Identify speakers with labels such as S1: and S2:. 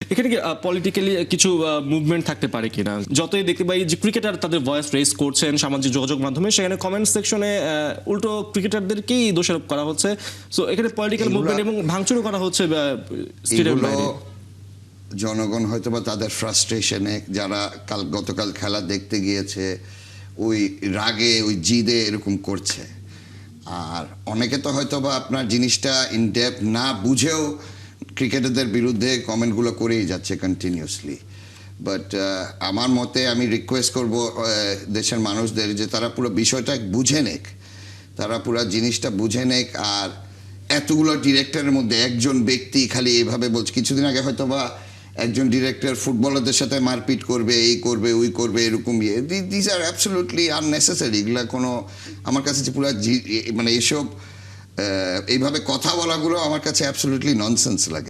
S1: এখানে কি পলিটিক্যালি কিছু মুভমেন্ট থাকতে পারে কিনা? যতই দেখতে পাই যে ক্রিকেটার তাদের ভয়েস রেজ করছেন সামাজিক যোগাযোগ মাধ্যমে, সেখানে কমেন্ট সেকশনে উল্টো ক্রিকেটারদেরকেই দোষারোপ করা হচ্ছে। সো এখানে পলিটিক্যাল মুভমেন্ট এবং ভাঙচুরও করা হচ্ছে স্টেডিয়ামের বাইরে।
S2: জনগণ হয়তোবা তাদের ফ্রাস্ট্রেশনে, যারা গতকাল খেলা দেখতে গিয়েছে ওই রাগে ওই জিদে এরকম করছে। আর অনেকে তো হয়তোবা আপনার জিনিসটা ইন ডেপথ না বুঝেও ক্রিকেটারদের বিরুদ্ধে কমেন্টগুলো করেই যাচ্ছে কন্টিনিউয়াসলি। বাট আমার মতে আমি রিকোয়েস্ট করব দেশের মানুষদের যে তারা পুরো বিষয়টা বুঝে নেক, তারা পুরো জিনিসটা বুঝে নেক। আর এতগুলো ডিরেক্টরের মধ্যে একজন ব্যক্তি খালি এইভাবে বলছে, কিছুদিন আগে হয়তোবা একজন ডিরেক্টর ফুটবলারদের সাথে মারপিট করবে, এই করবে ওই করবে, এরকম দিস আর অ্যাবসলিউটলি আননেসেসারি। এগুলা কোনো আমার কাছে যে পুরো মানে এইসব এইভাবে কথা বলাগুলো আমার কাছে অ্যাবসলিউটলি ননসেন্স লাগে।